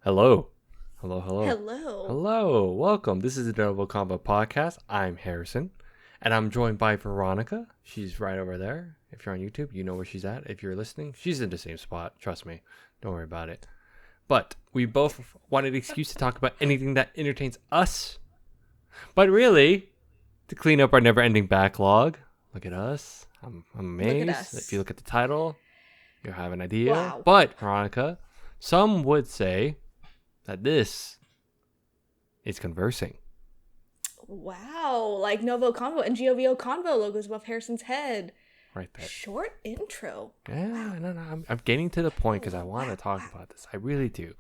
Hello. Hello, hello. Hello. Hello. Welcome. This is the Double Combo Podcast. I'm Harrison. And I'm joined by Veronica. She's right over there. If you're on YouTube, you know where she's at. If you're listening, she's in the same spot. Trust me. Don't worry about it. But we both wanted an excuse to talk about anything that entertains us. But really, to clean up our never-ending backlog. Look at us. I'm amazed. Look at us. If you look at the title, you'll have an idea. Wow. But, Veronica, some would say that this is conversing. Wow. Like Novo Convo and GOVO Convo logos above Harrison's head. Right there. Short intro. Yeah, no. I'm getting to the point because I want to talk about this. I really do.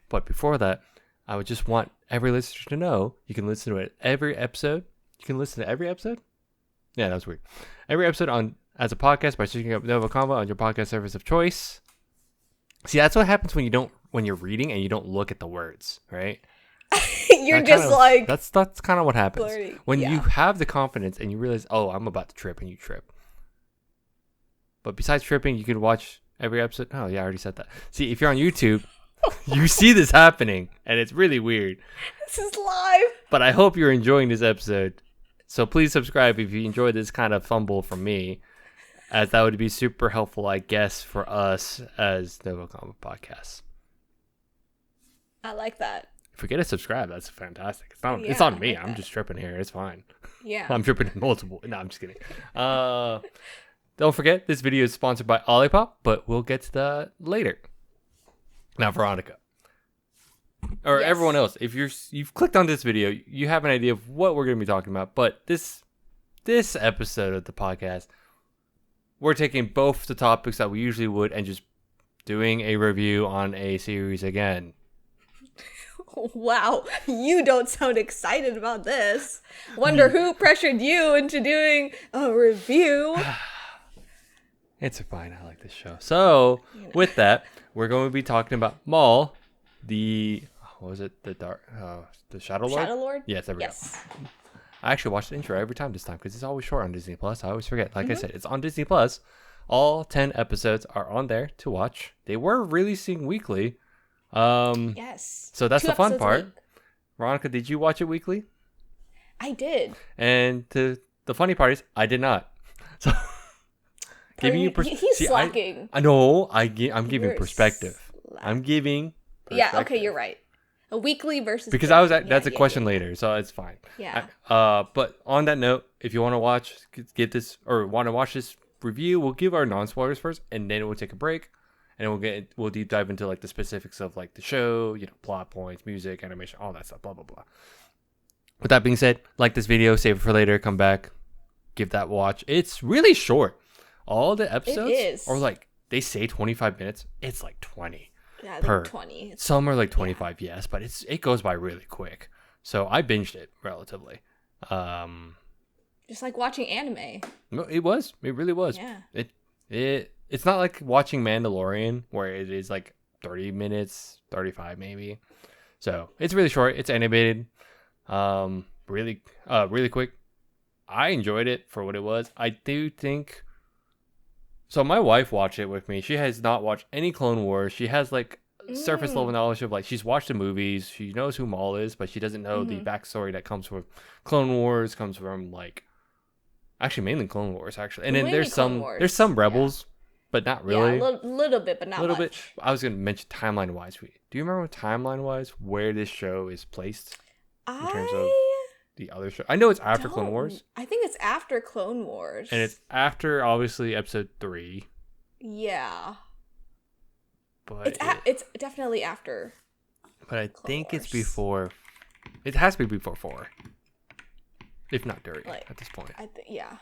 But before that, I would just want every listener to know you can listen to it every episode. You can listen to every episode? Yeah, that was weird. Every episode on as a podcast by searching up Novo Convo on your podcast service of choice. See, that's what happens when you're reading and you don't look at the words, right? You're That just kind of- like that's kind of what happens blurry. when Yeah. you have the confidence and you realize, oh, I'm about to trip, and you trip. But besides tripping, you can watch every episode. Oh yeah, I already said that. See, if you're on YouTube, you see this happening, and it's really weird. This is live. But I hope you're enjoying this episode. So please subscribe if you enjoy this kind of fumble from me, as that would be super helpful, I guess, for us as Novo Combo Podcast. I like that. If we get a subscribe, that's fantastic. It's not. Yeah, It's on I me. like I'm that. just tripping here. It's fine. Yeah. I'm tripping in multiple. No, I'm just kidding. Don't forget, this video is sponsored by Olipop, but we'll get to that later. Now, Veronica, or Yes. everyone else, if you've clicked on this video, you have an idea of what we're going to be talking about. But this episode of the podcast, we're taking both the topics that we usually would and just doing a review on a series again. Wow. You don't sound excited about this. Wonder who pressured you into doing a review. It's fine. I like this show. So, with that, we're going to be talking about Maul, the what was it? The Shadow Lord. Shadow Lord? Yes, there we Yes. go. I actually watched the intro every time this time because it's always short on Disney Plus. I always forget. Like I said, it's on Disney Plus. All 10 episodes are on there to watch. They were releasing weekly. Yes. So that's 2 the fun episodes a part. week. Veronica, did you watch it weekly? I did. And the funny part is, I did not. So, giving you He's See, slacking. I know. I'm giving You're perspective. I'm giving. Yeah, okay, perspective. you're right. A weekly versus Because daily. that's a Yeah, question yeah. later, so it's fine. Yeah. But on that note, if you want to get this or want to watch this review, we'll give our non-spoilers first, and then we'll take a break, and we'll deep dive into like the specifics of like the show, plot points, music, animation, all that stuff, blah blah blah. With that being said, like this video, save it for later, come back, give that watch. It's really short. All the episodes is. are like they say 25 minutes. It's like 20. Yeah, per. like 20. It's, Some are like 25, yes, but it goes by really quick. So I binged it relatively. just like watching anime. No, it really was. Yeah. It's not like watching Mandalorian where it is like 30 minutes, 35 maybe. So it's really short. It's animated. Really quick. I enjoyed it for what it was. I do think. So my wife watched it with me. She has not watched any Clone Wars. She has like surface level knowledge of like she's watched the movies. She knows who Maul is, but she doesn't know the backstory that comes from Clone Wars. Comes from like actually mainly Clone Wars actually, and then Mainly there's Clone Wars, there's some Rebels, but not really. Yeah, a little bit, but not A little much. bit. I was gonna mention timeline wise. Do you remember timeline wise where this show is placed in terms of the other show? I know it's after Clone Wars, I think it's after Clone Wars. and it's after obviously episode 3. Yeah. But It's definitely after. but I Clone think it's Wars. before. It has to be before 4, if not during Like, at this point. Yeah.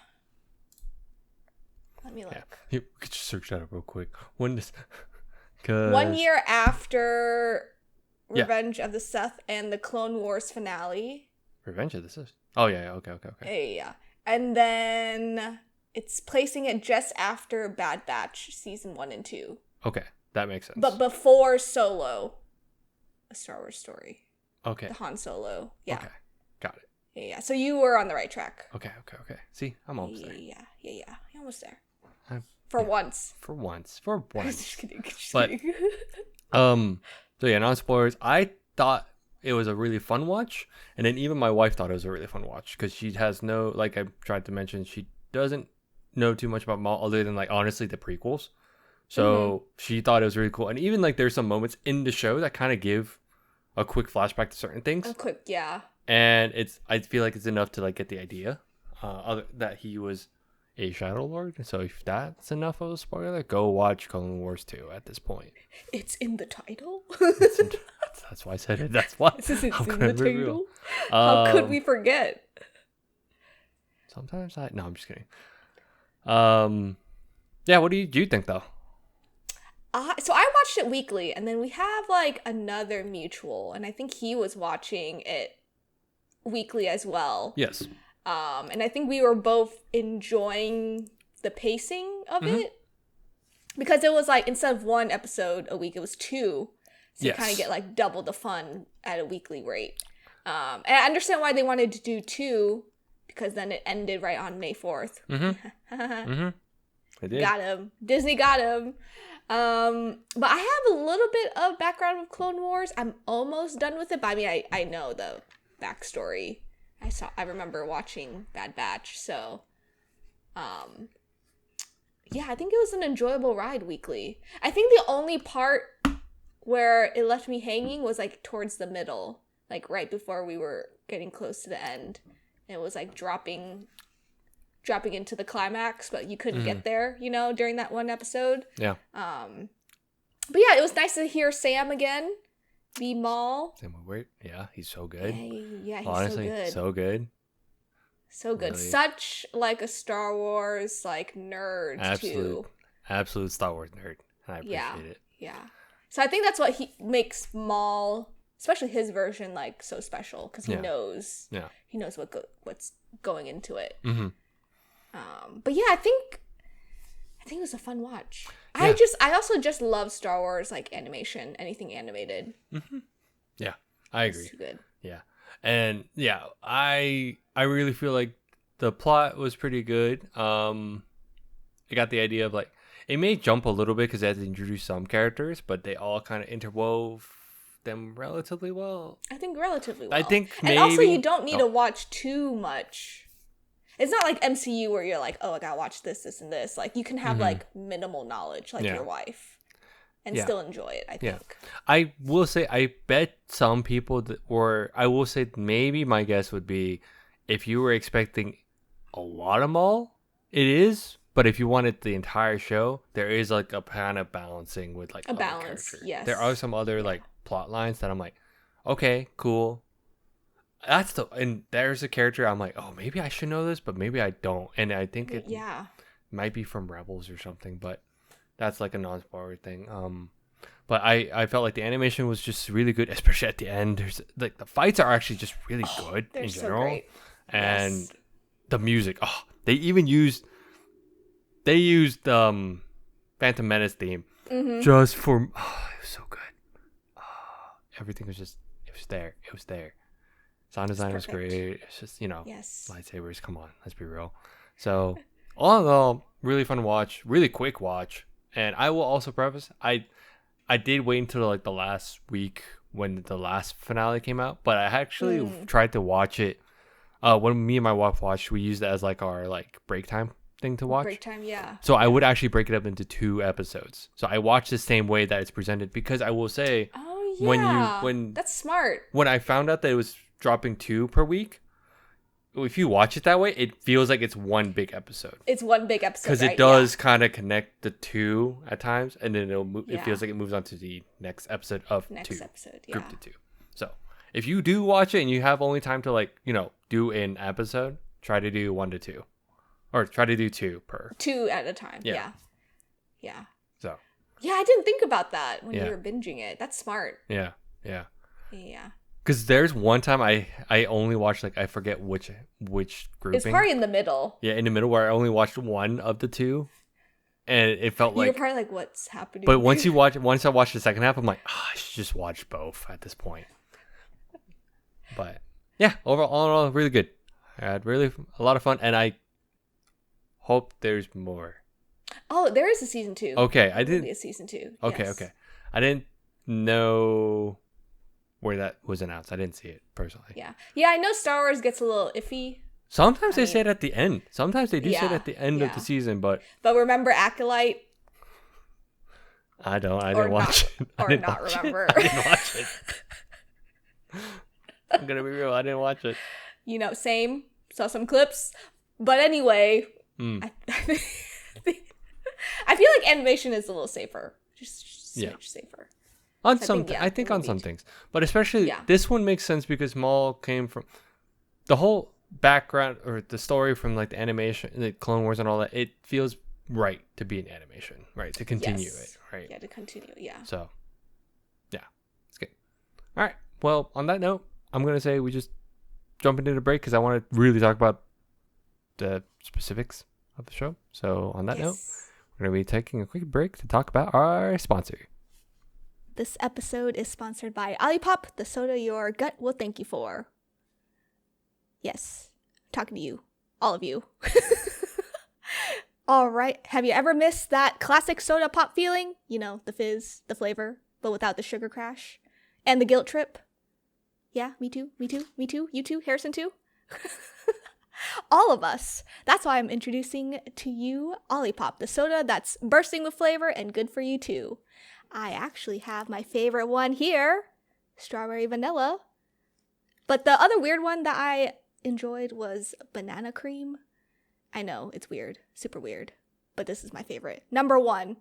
Let me look. Yeah, we could just search that up real quick. When does? 'Cause 1 year after Yeah. Revenge of the Sith and the Clone Wars finale. Revenge of the Sith. Oh yeah. Okay. Yeah. And then it's placing it just after Bad Batch season 1 and 2. Okay, that makes sense. But before Solo, a Star Wars story. Okay. The Han Solo. Yeah. Okay, got it. Yeah. So you were on the right track. Okay. See, I'm almost there. Yeah. You're almost there. I'm- For once. For once. Just kidding. But- So yeah, non spoilers. I thought it was a really fun watch, and then even my wife thought it was a really fun watch because she has no, like I tried to mention, she doesn't know too much about Maul other than like honestly the prequels. So she thought it was really cool, and even like there's some moments in the show that kind of give a quick flashback to certain things. A quick, yeah. And I feel like it's enough to like get the idea, that he was a Shadow Lord. So if that's enough of a spoiler, go watch Clone Wars 2 at this point. It's in the title. That's why I said it. That's why. It's in the title. How could we forget? Sometimes no, I'm just kidding. Yeah. What do you think though? So I watched it weekly, and then we have like another mutual, and I think he was watching it weekly as well. Yes. And I think we were both enjoying the pacing of it, because it was like instead of 1 episode a week, it was 2, so you kind of get like double the fun at a weekly rate. And I understand why they wanted to do 2, because then it ended right on May 4th. They did. Got him. Disney got him. But I have a little bit of background with Clone Wars. I'm almost done with it, but I mean, I know the backstory. I remember watching Bad Batch, so, yeah, I think it was an enjoyable ride weekly. I think the only part where it left me hanging was like towards the middle, like right before we were getting close to the end. It was like dropping into the climax, but you couldn't get there, during that one episode. Yeah. But yeah, it was nice to hear Sam again be Maul. Sam Witwer, yeah, he's so good. Yeah, he's honestly, so good. so good. So good. Really. Such like a Star Wars like nerd too. Absolute Star Wars nerd. I appreciate it. Yeah. So I think that's what makes Maul, especially his version, like so special, because he knows. Yeah. He knows what's going into it. But yeah, I think it was a fun watch. Yeah. I also just love Star Wars like animation, anything animated. Yeah, I agree. It's good. Yeah, and yeah, I really feel like the plot was pretty good. I got the idea of like it may jump a little bit because they had to introduce some characters, but they all kind of interwove them relatively well. I think relatively well. I think maybe, and also you don't need to watch too much. It's not like MCU where you're like, oh, I gotta watch this, this, and this. Like, you can have, like, minimal knowledge, like your wife, and still enjoy it, I think. I will say, I bet some people, I will say maybe my guess would be, if you were expecting a lot of Maul, it is. But if you wanted the entire show, there is, like, a kind of balancing with, like, a balance, characters. Yes. There are some other, like, plot lines that I'm like, okay, cool. And there's a character I'm like, oh, maybe I should know this, but maybe I don't. And I think it might be from Rebels or something, but that's like a non-spoiler thing. But I felt like the animation was just really good, especially at the end. There's like the fights are actually just really good in general. So great. And the music, they even used Phantom Menace theme just for it was so good. Everything was just it was there. Sound design was great. It's just, lightsabers. Come on, let's be real. So, all in all, really fun watch, really quick watch. And I will also preface, I did wait until like the last week when the last finale came out, but I actually tried to watch it. When me and my wife watched, we used it as like our like break time thing to watch. Break time, yeah. So I would actually break it up into 2 episodes. So I watched the same way that it's presented because I will say, when that's smart. When I found out that it was dropping 2 per week, if you watch it that way, it feels like it's one big episode. It's one big episode because it does kind of connect the 2 at times, and then it feels like it moves on to the next episode of 2. Group to 2. So if you do watch it and you have only time to do an episode, try to do 1 to 2, or try to do 2 per 2 at a time. Yeah. So I didn't think about that when you were binging it. That's smart. Yeah. Because there's one time I only watched, like, I forget which grouping. It's probably in the middle. Yeah, in the middle, where I only watched 1 of the 2, and it felt like... You're probably like, what's happening? But once I watched the second half, I'm like, I should just watch both at this point. But, yeah, overall, all in all, really good. I had really a lot of fun, and I hope there's more. Oh, there is a season 2. Okay, I didn't... Be a season 2. Okay, yes. okay. I didn't know where that was announced. I didn't see it personally. Yeah. Yeah, I know Star Wars gets a little iffy. Sometimes they say it at the end. Sometimes they do say it Yeah, at the end of the season, but remember Acolyte? I didn't watch it. Or not remember. I didn't watch it. I'm gonna be real. I didn't watch it. You know, same. Saw some clips. But anyway, I feel like animation is a little safer. Just safer. On some, I think on some things, but especially this one makes sense because Maul came from the whole background or the story from like the animation, the Clone Wars and all that. It feels right to be an animation, right? To continue it, right? Yeah, to continue, yeah. So, yeah, it's good. All right. Well, on that note, I'm gonna say we just jump into the break because I want to really talk about the specifics of the show. So, on that note, we're gonna be taking a quick break to talk about our sponsor. This episode is sponsored by Olipop, the soda your gut will thank you for. Yes, I'm talking to you, all of you. All right, have you ever missed that classic soda pop feeling? You know, the fizz, the flavor, but without the sugar crash and the guilt trip? Yeah, me too, you too, Harrison too. All of us. That's why I'm introducing to you Olipop, the soda that's bursting with flavor and good for you too. I actually have my favorite one here, strawberry vanilla. But the other weird one that I enjoyed was banana cream. I know, it's weird, super weird, but this is my favorite. Number 1,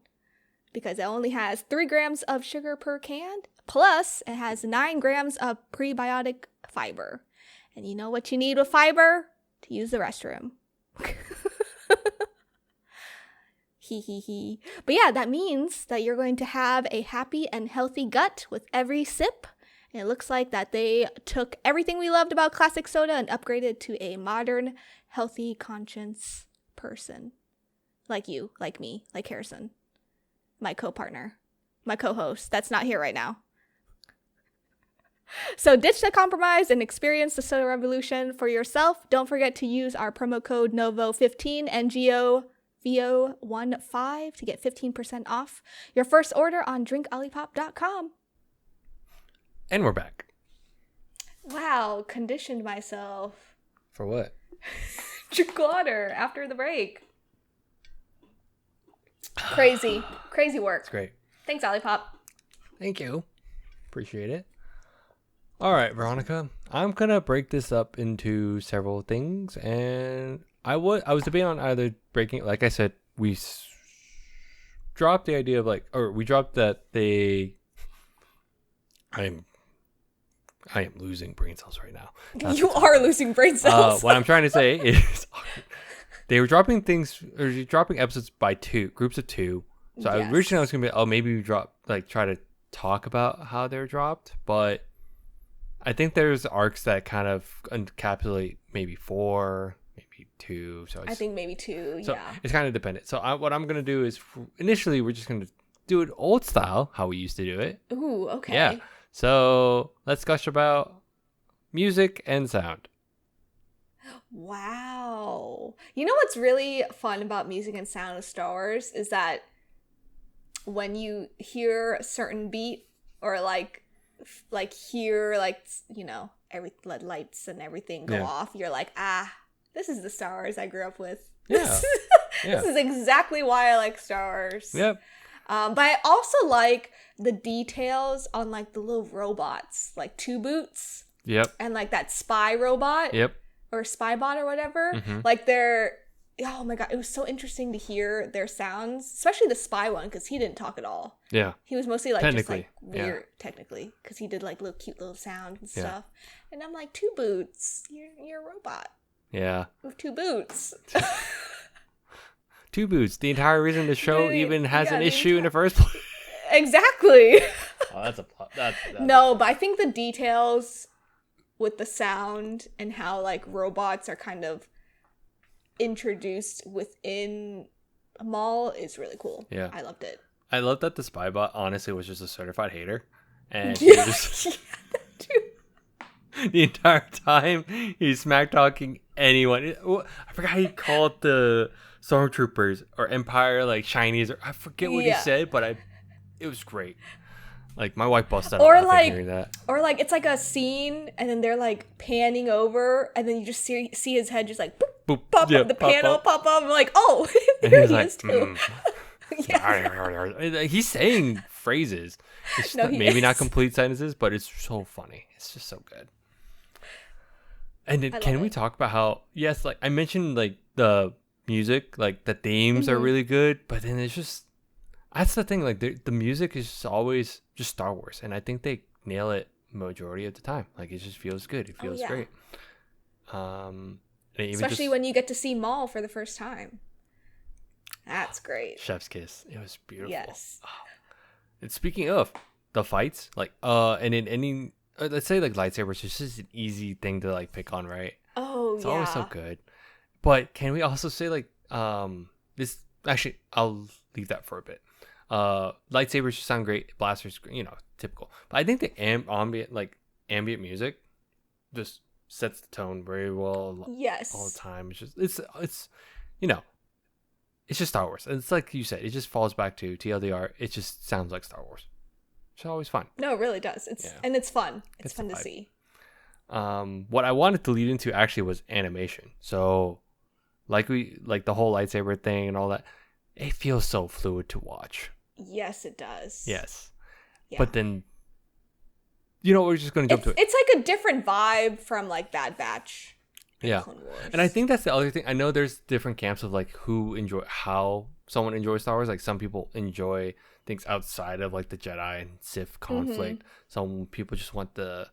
because it only has 3 grams of sugar per can, plus it has 9 grams of prebiotic fiber. And you know what you need with fiber? To use the restroom. But yeah, that means that you're going to have a happy and healthy gut with every sip. And it looks like that they took everything we loved about classic soda and upgraded to a modern, healthy conscience person. Like you, like me, like Harrison. My co-partner. My co-host. That's not here right now. So ditch the compromise and experience the soda revolution for yourself. Don't forget to use our promo code NOVO15 NGOVO15 to get 15% off your first order on drinkolipop.com. And we're back. Wow, conditioned myself. For what? Drink water after the break. Crazy work. It's great. Thanks, Olipop. Thank you. Appreciate it. All right, Veronica. I'm gonna break this up into several things, and I was debating on either breaking. Like I said, we dropped the idea of we dropped that they. I am losing brain cells right now. You are losing brain cells. What I'm trying to say is they were dropping episodes by groups of 2. So originally I was going to be, maybe we try to talk about how they're dropped. But I think there's arcs that kind of encapsulate maybe 4, maybe 2. So I think maybe 2, so it's kind of dependent. So what I'm going to do is initially we're just going to do it old style, how we used to do it. Ooh, okay. Yeah. So let's gush about music and sound. Wow. You know what's really fun about music and sound of Star Wars is that when you hear a certain beat or hear every lights and everything go off, you're like, this is the Star Wars I grew up with. Yeah. This is exactly why I like Star Wars. Yep. But I also like the details on the little robots, like 2 Boots. Yep. And that spy robot. Yep. Or spy bot or whatever. Mm-hmm. Oh my god, it was so interesting to hear their sounds, especially the spy one, because he didn't talk at all. Yeah. He was mostly just weird, yeah. technically, because he did little cute little sounds and stuff. And I'm like, 2 Boots, you're a robot. Yeah. With 2 boots. 2 Boots, the entire reason the show even has an issue in the first place. Exactly. Oh, that's a plot. No, but I think the details with the sound and how robots are kind of introduced within Maul is really cool. Yeah. I loved it. I love that the spy bot honestly was just a certified hater. And he just the entire time he's smack talking anyone. I forgot how he called the stormtroopers or Empire Chinese, or I forget what he said, but it was great. Like my wife busted out Or laughing hearing that. it's like a scene, and then they're like panning over, and then you just see his head just like boop, Boop. pop Yeah, up, the pop panel up. pop up. I'm like, oh, And there he's he like, is too. Yeah. He's saying phrases. It's just No, he maybe not is. complete sentences, but it's so funny. It's just so good. And then, I can love we it. talk about how, yes, like I mentioned, like the music, like the themes are Mhm. really good, but then it's just, that's the thing, like the music is just always just Star Wars. And I think they nail it majority of the time. Like it just feels good. It Oh feels yeah. great. And even Especially just when you get to see Maul for the first time. That's great. Chef's Kiss. It was beautiful. Yes. And speaking of the fights, like and in any let's say like lightsabers, it's just an easy thing to like pick on, right? Oh It's yeah. always so good. But can we also say like this? Actually, I'll leave that for a bit. Lightsabers just sound great. Blasters, typical. But I think the ambient music just sets the tone very well Yes. all the time. It's you know it's just Star Wars. And it's like you said, it just falls back to TLDR. It just sounds like Star Wars. It's always fun. No, it really does. And it's fun. It's fun to see. What I wanted to lead into actually was animation. So like the whole lightsaber thing and all that, it feels so fluid to watch. Yes, it does. Yes. Yeah. But then we're just gonna jump to it. It's like a different vibe from like Bad Batch. Yeah. Clone Wars. And I think that's the other thing. I know there's different camps of like how someone enjoys Star Wars. Like some people enjoy things outside of like the Jedi and Sith conflict. Some people just want the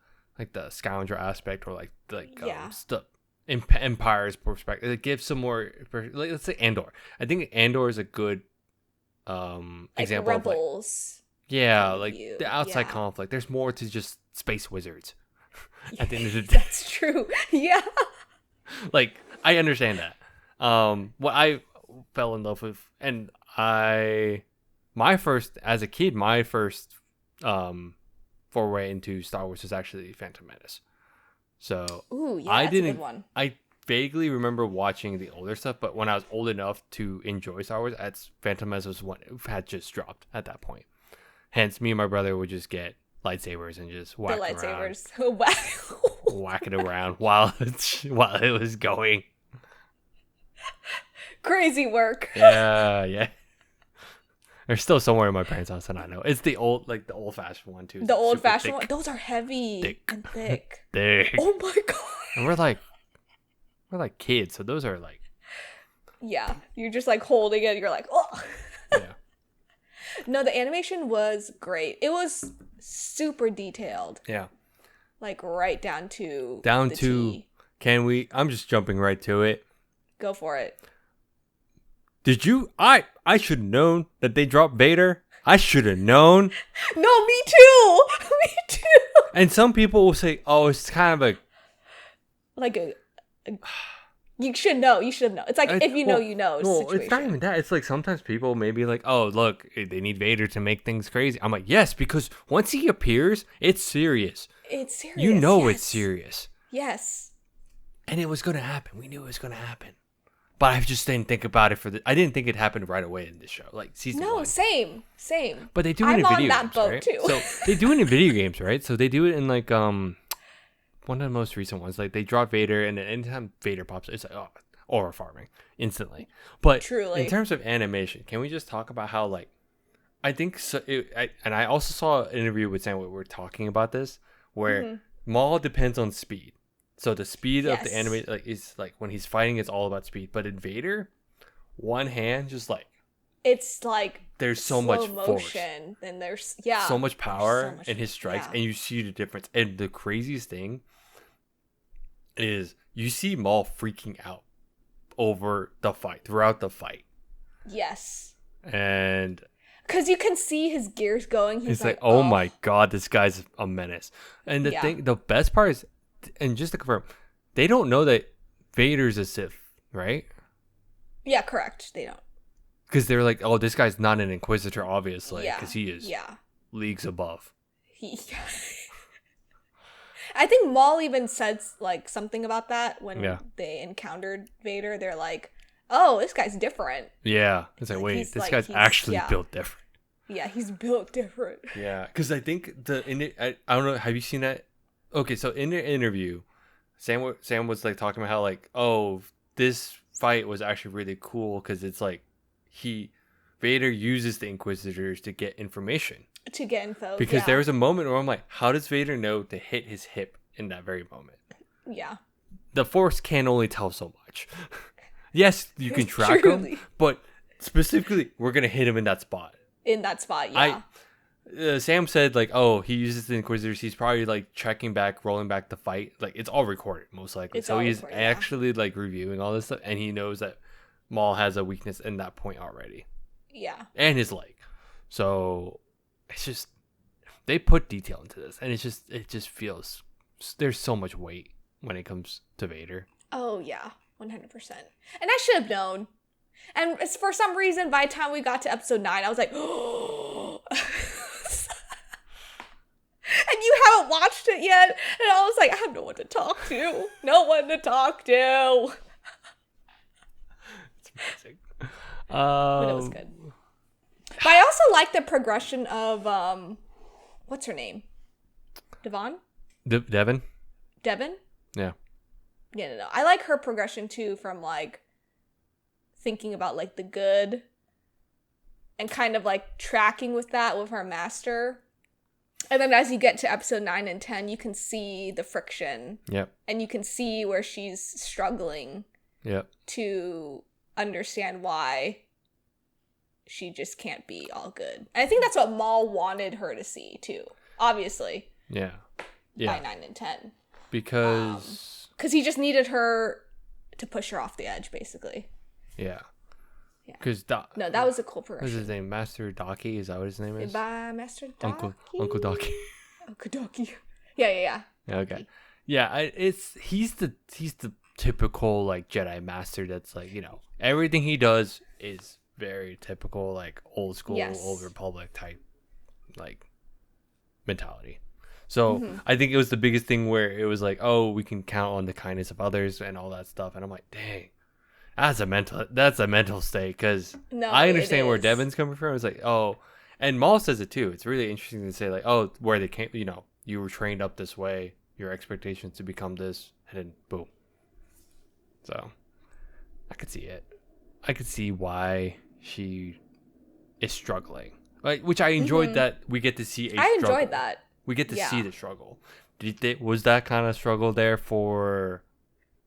scoundrel aspect, or the Empire's perspective. It gives some more, like, let's say Andor. I think Andor is a good example Rebels. of like point of like view. the outside Yeah. conflict. There's more to just space wizards at the end of the day. That's true. Yeah. Like I understand that. What I fell in love with, and my first foray into Star Wars was actually Phantom Menace. So Ooh, yeah, I that's a didn't. good one. I vaguely remember watching the older stuff, but when I was old enough to enjoy Star Wars, Phantom Menace was when it had just dropped at that point. Hence, me and my brother would just get lightsabers and just whack The around, lightsabers. Oh, wow. whack it around while it was going. Crazy work. Yeah. They're still somewhere in my parents' house, and I know it's the old fashioned one too. The It's old super fashioned thick. one. Those are heavy Thick. and thick. Thick. Oh my god. And we're like kids, so those are like, Yeah. You're just like holding it. You're like, oh. yeah. No, the animation was great. It was super detailed. Yeah. Like right down to Down the to T. I'm just jumping right to it. Go for it. Did you? I should have known that they dropped Vader. I should have known. No, me too. Me too. And some people will say, "Oh, it's kind of a." Like you should know. You should know. It's like if you know, you know. No, Situation. it's not even that. It's like sometimes people may be like, "Oh, look, they need Vader to make things crazy." I'm like, "Yes, because once he appears, it's serious. It's serious. You know yes. it's serious." Yes. And it was going to happen. We knew it was going to happen. But I just didn't think about it I didn't think it happened right away in this show. Like season one. No, same. But they do it I'm in on video that games, boat right? too. So they do it in video games, right? So they do it in like one of the most recent ones. Like they drop Vader, and then anytime Vader pops, it's like, oh, aura farming instantly. But Truly. in terms of animation, can we just talk about how like I think so? And I also saw an interview with Sam where we're talking about this, where Maul depends on speed. So the speed of the anime is like when he's fighting, it's all about speed. But in Vader, one hand just like it's like there's so much force, and there's so much power so much, in his strikes, and you see the difference. And the craziest thing is you see Maul freaking out over the fight throughout the fight. Yes. And because you can see his gears going. He's like, oh my god, this guy's a menace. And the best part is, and just to confirm, they don't know that Vader's a Sith, right? Yeah, correct. They don't. Because they're like, oh, this guy's not an Inquisitor, obviously, because he is leagues above. I think Maul even said like something about that when they encountered Vader. They're like, oh, this guy's different. Yeah. It's like, wait, this guy's actually built different. Yeah, he's built different. Yeah, because I think I don't know. Have you seen that? Okay, so in the interview, Sam was like talking about how like, oh, this fight was actually really cool because it's like Vader uses the Inquisitors to get information. To get info. Because there was a moment where I'm like, how does Vader know to hit his hip in that very moment? Yeah. The Force can only tell so much. Yes, you can track him, but specifically, we're gonna hit him in that spot. In that spot, yeah. Sam said like, oh, he uses the Inquisitors. He's probably like checking back, rolling back the fight. Like it's all recorded, most likely. So he's actually like reviewing all this stuff, and he knows that Maul has a weakness in that point already. Yeah. And his leg. So it's just they put detail into this, and it just feels there's so much weight when it comes to Vader. Oh yeah, 100%. And I should have known. And for some reason, by the time we got to episode 9, I was like, oh. And you haven't watched it yet. And I was like, I have no one to talk to. No one to talk to. It's amazing. But it was good. But I also like the progression of, what's her name? Devon? Devin? Devin? Yeah. Yeah, no. I like her progression too, from like thinking about like the good and kind of like tracking with that with her master. And then as you get to episode 9 and 10, you can see the friction. Yep. And you can see where she's struggling. Yep. To understand why she just can't be all good. And I think that's what Maul wanted her to see too. Obviously. Yeah. By 9 and 10. Because he just needed her to push her off the edge, basically. Yeah. Yeah. Because no, that was a cool progression. What's his name? Master Docky? Is that what his name is? By Master Docky. Uncle Docky. Uncle Docky. Yeah. Okay. Yeah, he's the typical like Jedi Master that's like, you know, everything he does is very typical like old school, Old Republic type like mentality. So I think it was the biggest thing where it was like, oh, we can count on the kindness of others and all that stuff. And I'm like, dang, that's a mental state. Because I understand where Devin's coming from. It's like, oh, and Maul says it too. It's really interesting to say like, oh, where they came, you know, you were trained up this way, your expectations to become this, and then boom. So I could see it. I could see why she is struggling. Like, which I enjoyed that we get to see a struggle. I enjoyed that. We get to see the struggle. Was that kind of struggle there for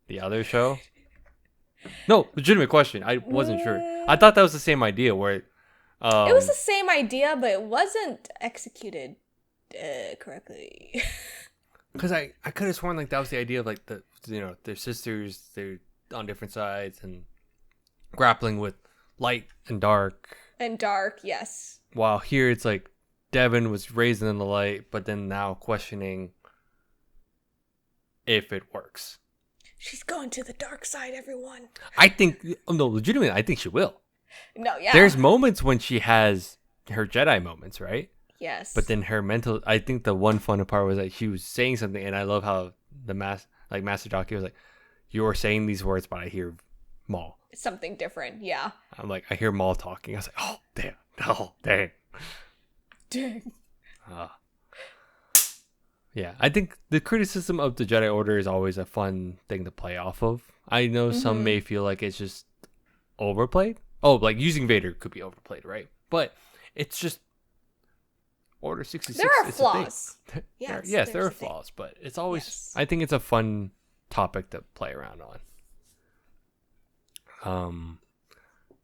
the other show? No, legitimate question. I wasn't sure. I thought that was the same idea where... it was the same idea, but it wasn't executed correctly. Because I could have sworn like that was the idea of like their sisters, they're on different sides and grappling with light and dark. And dark, yes. While here it's like Devin was raised in the light, but then now questioning if it works. She's going to the dark side, everyone. I think, no, legitimately, I think she will. No, yeah. There's moments when she has her Jedi moments, right? Yes. But then her mental, I think the one fun part was like she was saying something, and I love how Master Docky was like, "You're saying these words, but I hear Maul." Something different, yeah. I'm like, I hear Maul talking. I was like, oh, damn. Oh, dang. Dang. Yeah, I think the criticism of the Jedi Order is always a fun thing to play off of. I know some may feel like it's just overplayed. Oh, like using Vader could be overplayed, right? But it's just Order 66. There are flaws. Yes, there are flaws, but it's always... Yes. I think it's a fun topic to play around on.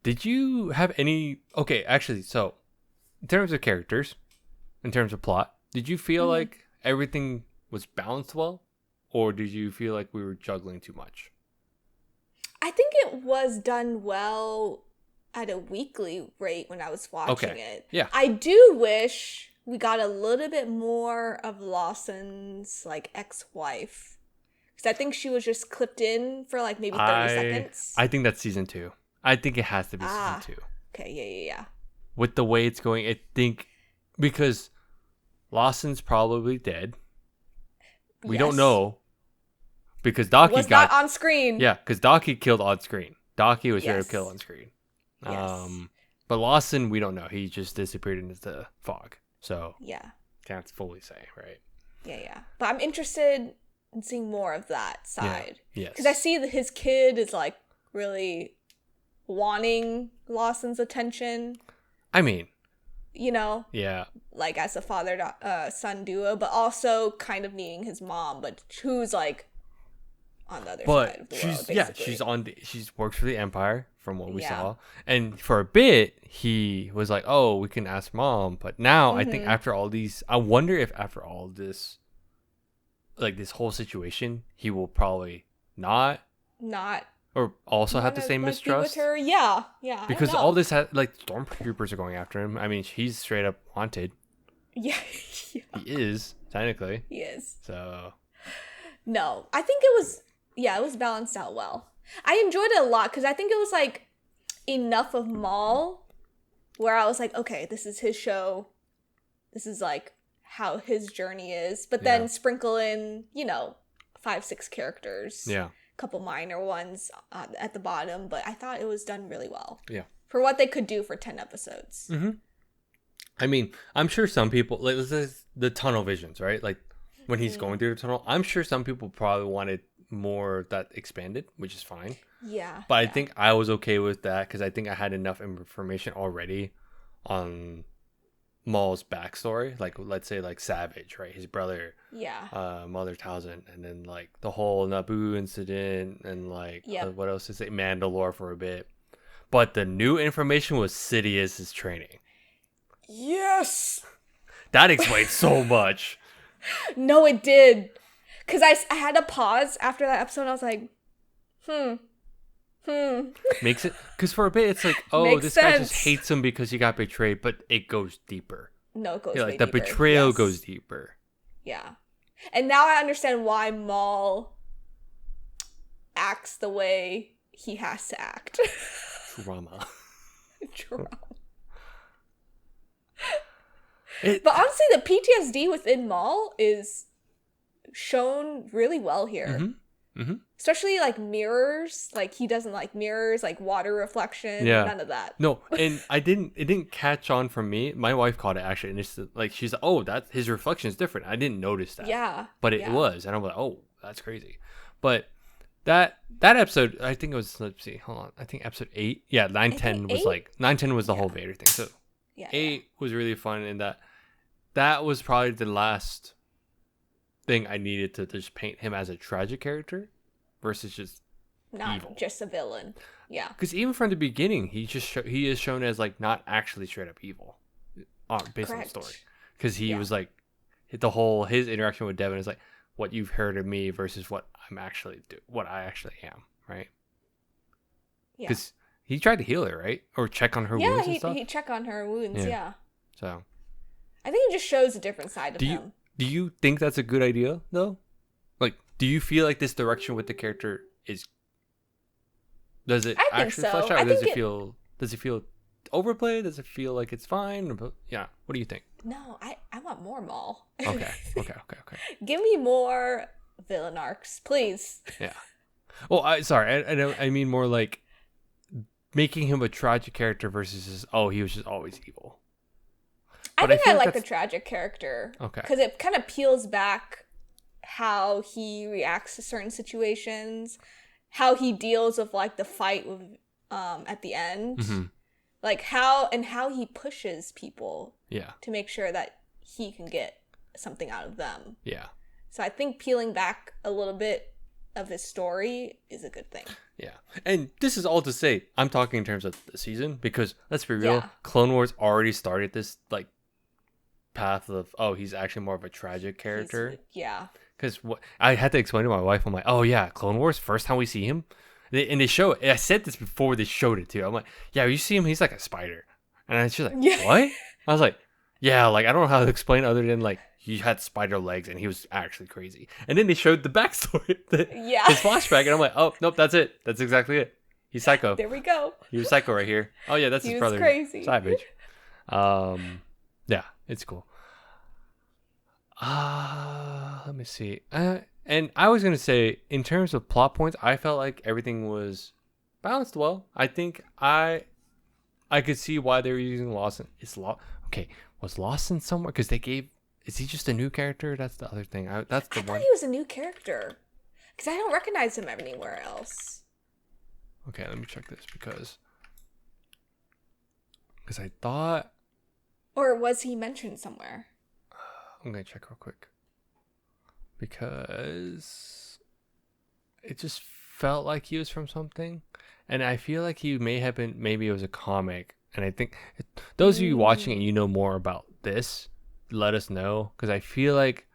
Did you have any... Okay, actually, so in terms of characters, in terms of plot, did you feel like everything was balanced well? Or did you feel like we were juggling too much? I think it was done well at a weekly rate when I was watching it. Yeah. I do wish we got a little bit more of Lawson's like ex-wife. Because I think she was just clipped in for like maybe 30 seconds. I think that's season 2. I think it has to be season 2. Okay, yeah. With the way it's going, I think... Because Lawson's probably dead. We don't know. Because Docky was not on screen. Yeah, because Docky killed on screen. Docky was here to kill on screen. Yes. But Lawson, we don't know. He just disappeared into the fog. So Yeah. can't fully say, right? Yeah. But I'm interested in seeing more of that side. Yeah. Yes. Because I see that his kid is like really wanting Lawson's attention. I mean, You know, yeah. like as a father-son duo, but also kind of needing his mom, but who's like on the other side of the world, basically. She's works for the Empire from what we Yeah. saw. And for a bit he was like, "Oh, we can ask mom." But now I think after all these, I wonder if after all this, like this whole situation, he will probably not or also have the same like, mistrust. be with her. Yeah. Because all this like stormtroopers are going after him. I mean, he's straight up wanted. Yeah. He is technically. He is. So No, I think it was balanced out well. I enjoyed it a lot because I think it was like enough of Maul where I was like, okay, this is his show. This is like how his journey is. But then sprinkle in, 5-6 characters. Yeah. Couple minor ones at the bottom, but I thought it was done really well. Yeah. For what they could do for 10 episodes. Mm-hmm. I mean, I'm sure some people, like this is the tunnel visions, right? Like when he's going through the tunnel, I'm sure some people probably wanted more that expanded, which is fine. Yeah. But I think I was okay with that because I think I had enough information already on Maul's backstory. Like, let's say, like Savage, right? His brother, Mother Townsend, and then like the whole Naboo incident, and like what else is it? Mandalore for a bit. But the new information was Sidious's training. Yes! That explains so much. No, it did. Because I had to pause after that episode and I was like, Makes it, because for a bit it's like, oh, Makes this sense. guy just hates him because he got betrayed, but it goes deeper. No, it goes Yeah, way like the deeper. betrayal Yes. goes deeper. Yeah. And now I understand why Maul acts the way he has to act. Drama. Drama. It, But honestly, the PTSD within Maul is shown really well here. Especially like mirrors. Like he doesn't like mirrors, like water reflection. Yeah. None of that. No, and it didn't catch on from me. My wife caught it actually, and it's like she's like, oh, that his reflection is different. I didn't notice that. Yeah. But it was, and I'm like, oh, that's crazy. But that episode, I think it was, let's see, hold on, I think episode 8. Yeah, 9, 10 was 8? like 9, 10 was the whole Vader thing. So 8 was really fun, and that was probably the last thing I needed to just paint him as a tragic character versus just Not evil. just a villain. Yeah. Because even from the beginning, he is shown as like not actually straight up evil, based on the story. Because he was like, his interaction with Devin is like what you've heard of me versus what I actually am, right? Yeah. Because he tried to heal her, right, or check on her wounds and stuff. Yeah, he checked on her wounds. Yeah. So I think it just shows a different side of him. Do you think that's a good idea though? Like, do you feel like this direction with the character is? Does it actually flesh out? Or does it feel overplayed? Does it feel like it's fine? Yeah. What do you think? No, I want more Maul. Okay. Give me more villain arcs, please. Yeah. Well, I mean more like making him a tragic character versus just, he was just always evil. I think I like the tragic character. Okay. Because it kind of peels back how he reacts to certain situations, how he deals with like the fight with at the end. Mm-hmm. Like how he pushes people to make sure that he can get something out of them. Yeah. So I think peeling back a little bit of his story is a good thing. Yeah. And this is all to say, I'm talking in terms of the season because let's be real, Clone Wars already started this like path of, he's actually more of a tragic character. Because I had to explain to my wife, I'm like, oh yeah, Clone Wars, first time we see him. And they show it. I said this before they showed it too. I'm like, yeah, you see him, he's like a spider. And she's like, what? I was like, yeah, like I don't know how to explain other than like he had spider legs and he was actually crazy. And then they showed the backstory, his flashback, and I'm like, oh nope, that's it. That's exactly it. He's psycho. There we go. He was psycho right here. Oh yeah, that's his brother. Crazy. Savage. Yeah, it's cool. Let me see. And I was gonna say, in terms of plot points, I felt like everything was balanced well. I think I could see why they were using Lawson. Okay? Was Lawson somewhere? Because they gave. Is he just a new character? That's the other thing. I thought he was a new character because I don't recognize him anywhere else. Okay, let me check this because I thought. Or was he mentioned somewhere? I'm gonna check real quick because it just felt like he was from something, and I feel like he may have been. Maybe it was a comic, and I think those of you watching and you know more about this, let us know because I feel like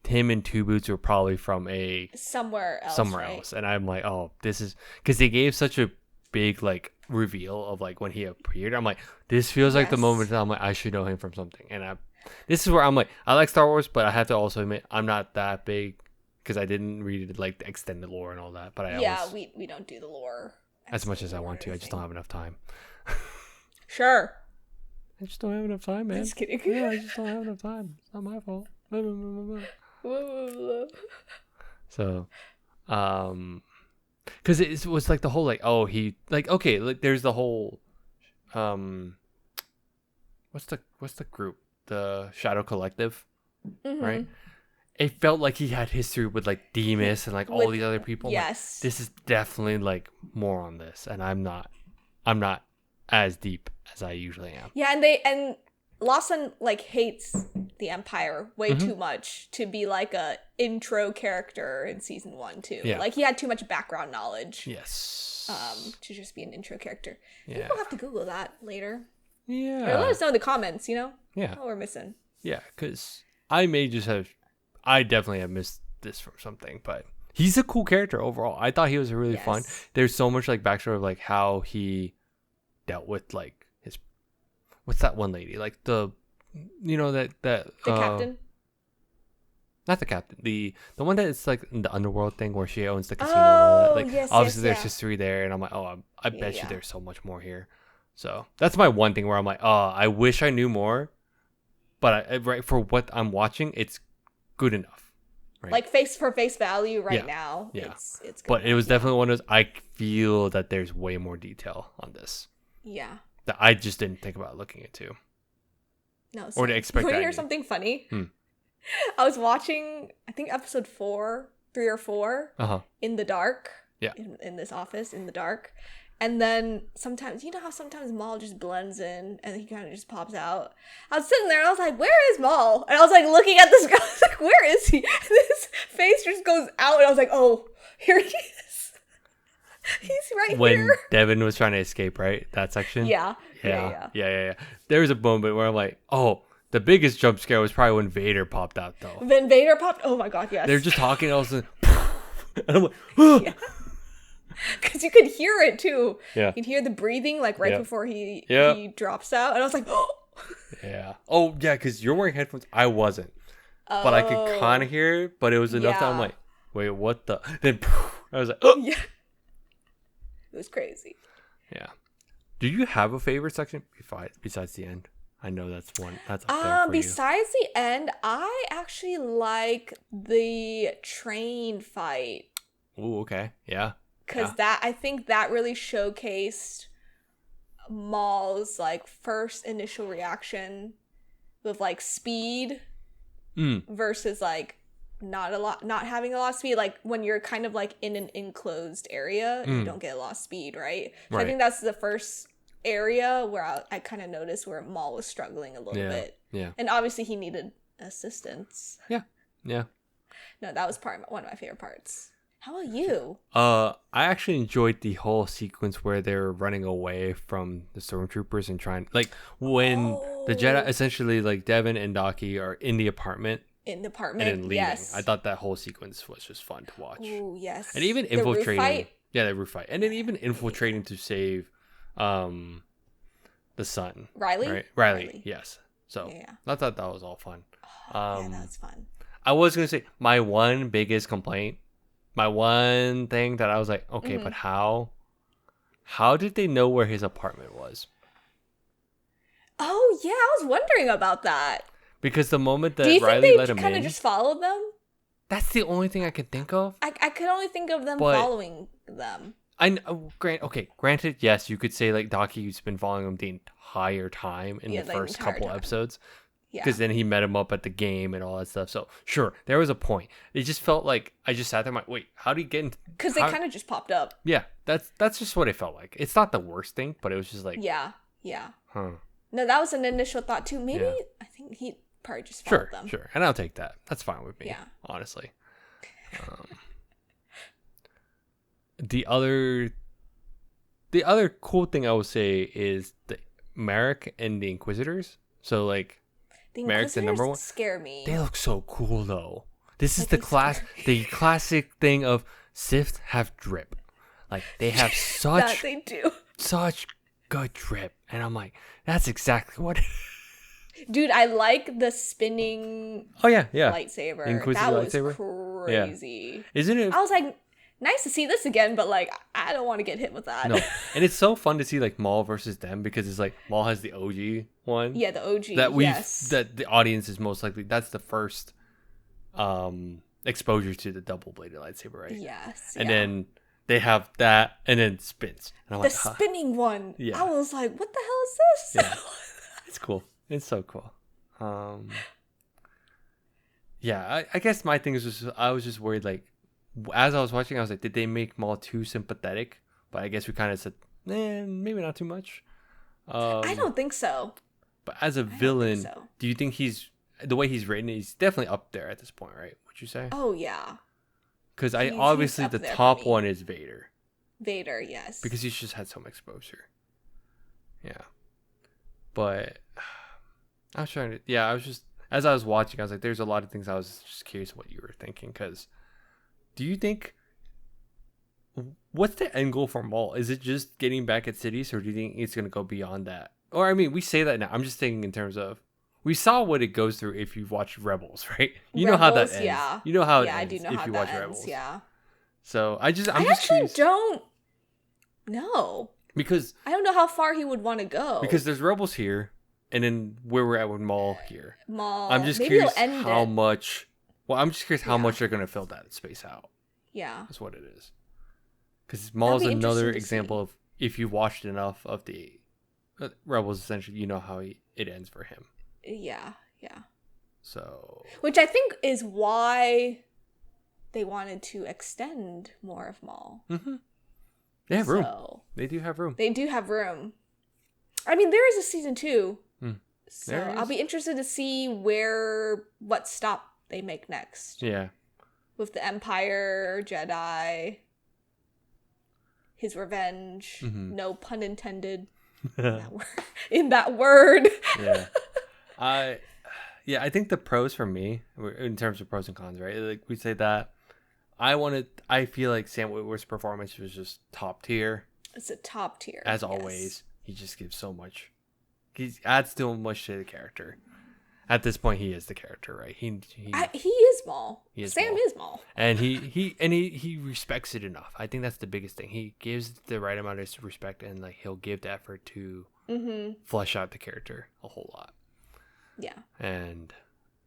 him and Two Boots were probably from somewhere else, and I'm like, oh, this is because they gave such a big like reveal of like when he appeared. I'm like, this feels like the moment that I'm like, I should know him from something, and this is where I'm like, I like Star Wars, but I have to also admit I'm not that big because I didn't read like the extended lore and all that. But we don't do the lore as much as I want to. I just don't have enough time. Sure. I just don't have enough time, man. Just kidding. Yeah, I just don't have enough time. It's not my fault. So, because it was like the whole like, oh, he like, okay, like there's the whole, what's the group, the Shadow Collective, right? It felt like he had history with like Demas and like all these other people. Yes, like, this is definitely like more on this, and I'm not as deep as I usually am. Yeah, and Lawson like hates the Empire way too much to be like a intro character in season 1 too. Yeah. Like he had too much background knowledge. Yes. To just be an intro character. Yeah. I think we'll have to Google that later. Yeah. Or let us know in the comments. Yeah. What we're missing. Yeah, because I definitely have missed this from something, but he's a cool character overall. I thought he was really fun. There's so much like backstory of like how he dealt with like what's that one lady? Like the captain? Not the captain. The one that is like the underworld thing where she owns the casino and all that. Like obviously there's history there, and I'm like, oh, I bet you there's so much more here. So that's my one thing where I'm like, oh, I wish I knew more, but right for what I'm watching, it's good enough. Right? Like face value now. Yeah. It's good. But it was definitely one of those. I feel that there's way more detail on this. Yeah. That I just didn't think about looking into. No. Or to expect that. Want to hear something funny? I was watching, I think episode 3 or 4, in the dark. Yeah. In this office, in the dark. And then sometimes, you know how sometimes Maul just blends in and he kind of just pops out? I was sitting there and I was like, where is Maul? And I was like looking at this guy, I was like, where is he? And his face just goes out and I was like, oh, here he is. He's right when here. When Devin was trying to escape, right? That section? Yeah. There was a moment where I'm like, oh, the biggest jump scare was probably when Vader popped out, though. When Vader popped? Oh my god, yes. They're just talking, all of a sudden, and I'm like, oh. Yeah. Because you could hear it too. Yeah. You could hear the breathing like right before he drops out. And I was like, oh. Yeah. Oh, yeah, because you're wearing headphones. I wasn't. Oh. But I could kind of hear it, but it was enough that I'm like, wait, what the? Then I was like, oh. Yeah. It was crazy. Yeah. Do you have a favorite section besides the end? I know that's one. That's up there for besides the end, I actually like the train fight. Ooh, okay. Yeah. Because I think that really showcased Maul's like first initial reaction with like speed versus like not having a lot of speed. Like when you're kind of like in an enclosed area, you don't get a lot of speed, right? So I think that's the first area where I kind of noticed where Maul was struggling a little bit. Yeah. And obviously he needed assistance. Yeah. Yeah. No, that was one of my favorite parts. How about you? I actually enjoyed the whole sequence where they're running away from the stormtroopers and trying, like, when the Jedi, essentially, like, Devin and Daki are in the apartment. And then leaving. Yes. I thought that whole sequence was just fun to watch. Ooh, yes. And even infiltrating. The roof fight? Yeah, the roof fight. And then even infiltrating to save the son. Riley? Right? Riley, yes. So, I thought that was all fun. Yeah, that was fun. I was going to say, my one biggest complaint, my one thing that I was like, okay, but how did they know where his apartment was? Oh, yeah, I was wondering about that. Because the moment that Riley let him in... Do you think they kind of just followed them? That's the only thing I could think of. I could only think of them following them. Granted, yes, you could say like Daki's been following him the entire time in the first couple episodes. Yeah. Because then he met him up at the game and all that stuff. So, sure, there was a point. It just felt like I just sat there and I'm like, wait, how did he get in? Because they kind of just popped up. Yeah, that's just what it felt like. It's not the worst thing, but it was just like... Yeah. Huh. No, that was an initial thought, too. Maybe, I think he probably just followed them. Sure. And I'll take that. That's fine with me, honestly. The other cool thing I would say is the Merrick and the Inquisitors. So, like... The Merrick's the number one. Scare me. They look so cool though. This is the classic thing of Sith have drip. Like they have such they do. Such good drip. And I'm like, that's exactly what it is. Dude, I like the spinning lightsaber. Inquisitor that was lightsaber? Crazy. Yeah. Isn't it? I was like, nice to see this again, but like I don't want to get hit with that. No. And it's so fun to see like Maul versus them because it's like Maul has the OG one. Yeah, the OG. That the audience is most likely that's the first exposure to the double bladed lightsaber, right? Yes. And then they have that and then it spins. And I'm the spinning one. Yeah. I was like, what the hell is this? Yeah. It's cool. It's so cool. Yeah, I guess my thing is just I was just worried like as I was watching, I was like, did they make Maul too sympathetic? But I guess we kind of said, maybe not too much. I don't think so. But as a villain, do you think the way he's written, he's definitely up there at this point, right? Would you say? Oh, yeah. Because obviously the top one is Vader. Vader, yes. Because he's just had some exposure. Yeah. But I was trying to, I was just, as I was watching, I was like, there's a lot of things I was just curious what you were thinking. Because do you think, what's the end goal for Maul? Is it just getting back at cities, or do you think it's going to go beyond that? Or, I mean, we say that now. I'm just thinking in terms of, we saw what it goes through if you've watched Rebels, right? You know how that ends. Yeah. You know how it ends I do know if how you that watch ends, Rebels. Yeah. So, I actually curious. don't know. Because I don't know how far he would want to go. Because there's Rebels here, and then where we're at with Maul here. I'm just maybe curious how much. Well, I'm just curious how much they're going to fill that space out. Yeah. That's what it is. Because Maul's another example of, if you watched enough of the Rebels, essentially, you know how it ends for him. Yeah. So. Which I think is why they wanted to extend more of Maul. Mm-hmm. They have room. They do have room. They do have room. I mean, there is a season 2. So I'll be interested to see what stop they make next. Yeah. With the Empire, Jedi, his revenge. Mm-hmm. No pun intended in that word. Yeah. I think the pros for me, in terms of pros and cons, right? Like we say that I feel like Sam Witwer's performance was just top tier. It's a top tier. As always. He just gives so much. He adds so much to the character. At this point, he is the character, right? He is Maul. Sam is Maul. And he respects it enough. I think that's the biggest thing. He gives the right amount of respect, and like he'll give the effort to flesh out the character a whole lot. Yeah. And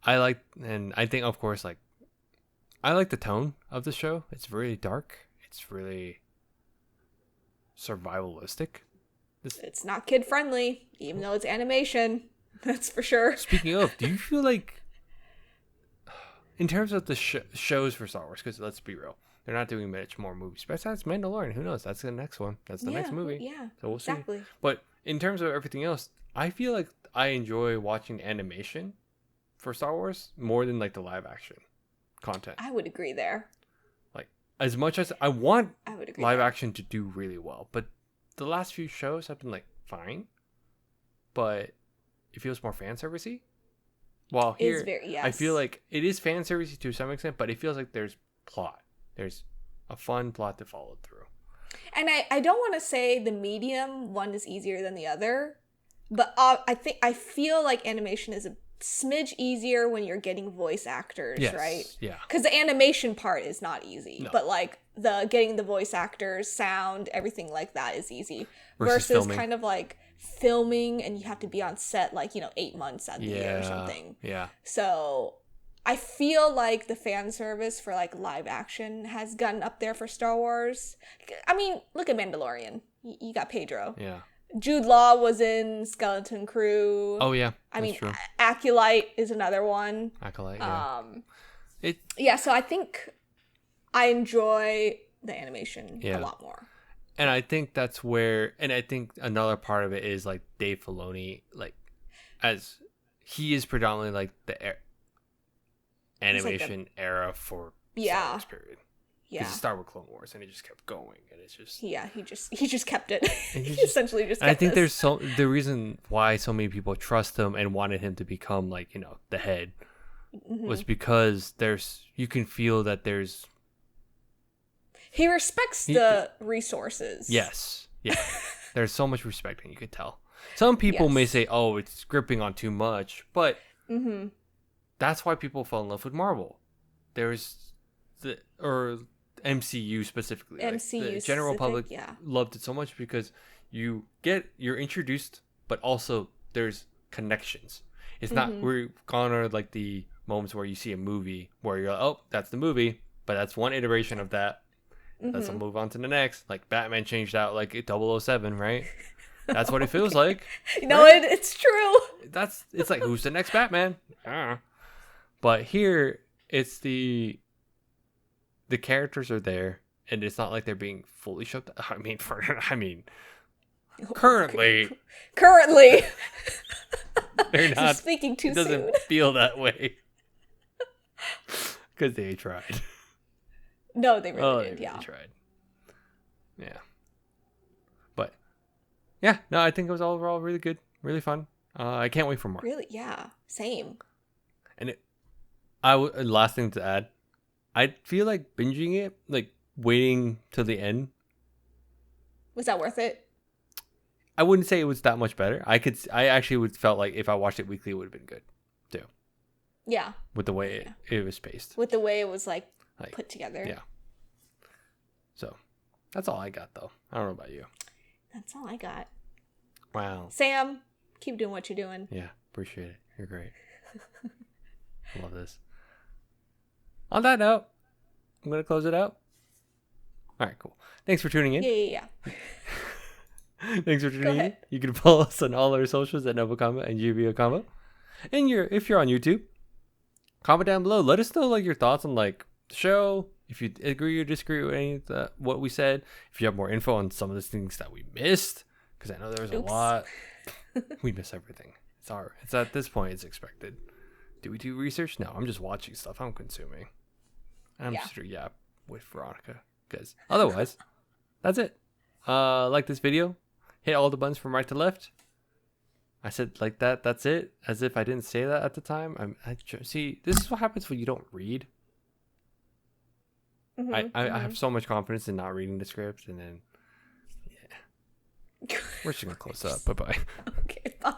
I think, of course, like I like the tone of the show. It's really dark. It's really survivalistic. It's not kid friendly, even though it's animation. That's for sure. Speaking of, do you feel like, in terms of the shows for Star Wars, because let's be real, they're not doing much more movies. Besides Mandalorian, who knows? That's the next one. That's the next movie. Yeah, so we'll see. Exactly. But in terms of everything else, I feel like I enjoy watching animation for Star Wars more than like the live action content. I would agree there. Like, as much as I want live action to do really well, but the last few shows have been like fine, but it feels more fan servicey. Well, here I feel like it is fan servicey to some extent, but it feels like there's plot. There's a fun plot to follow through. And I don't want to say the medium one is easier than the other, but I feel like animation is a smidge easier when you're getting voice actors, right? Yeah. Because the animation part is not easy, but like getting the voice actors, sound, everything like that is easy. Versus kind of like filming, and you have to be on set like 8 months out of the year or something. Yeah. So I feel like the fan service for like live action has gotten up there for Star Wars. I mean, look at Mandalorian. You got Pedro. Yeah. Jude Law was in Skeleton Crew. Oh yeah. I mean, true. Acolyte is another one. Acolyte. Yeah. Yeah. So I think I enjoy the animation a lot more. And I think that's where, and I think another part of it is like Dave Filoni, like, as he is predominantly like the animation like era for Star Wars period. Yeah. Because it started with Clone Wars and it just kept going, and it's just he just kept it. He essentially just kept I think there's the reason why so many people trust him and wanted him to become like, you know, the head was because you can feel that he respects the resources. Yes. Yeah. There's so much respect, and you could tell. Some people may say, "Oh, it's gripping on too much," but that's why people fell in love with Marvel. There's or MCU specifically. MCU, like the general public loved it so much because you're introduced, but also there's connections. It's not we're gone are like the moments where you see a movie where you're like, oh, that's the movie, but that's one iteration of that. Let's move on to the next. Like Batman changed out like 007, right? That's what it feels like. No, right? It's true. It's like, who's the next Batman? But here it's the characters are there, and it's not like they're being fully shut down. Currently they're not speaking too soon. It doesn't feel that way because they tried. No, they really did. Really tried. Yeah. But yeah, no, I think it was overall really good, really fun. I can't wait for more. Really, yeah, same. And last thing to add, I feel like binging it, like waiting till the end. Was that worth it? I wouldn't say it was that much better. I actually would felt like if I watched it weekly, it would have been good too. Yeah. With the way it was paced. With the way it was like put together. Yeah. So that's all I got though. I don't know about you. That's all I got. Wow. Sam, keep doing what you're doing. Yeah, appreciate it. You're great. Love this. On that note, I'm going to close it out. All right, cool. Thanks for tuning in. Yeah. Thanks for tuning in. You can follow us on all our socials at NovaCombo and GBOCombo. And if you're on YouTube, comment down below. Let us know like your thoughts on like the show. If you agree or disagree with any of what we said. If you have more info on some of the things that we missed, because I know there was a lot. We miss everything. It's at this point it's expected. Do we do research? No, I'm just watching stuff. I'm consuming. I'm just with Veronica. Because otherwise, that's it. Like this video. Hit all the buttons from right to left. I said like that. That's it. As if I didn't say that at the time. See, this is what happens when you don't read. I have so much confidence in not reading the script, and then we're just gonna close up. Bye bye. Okay, bye.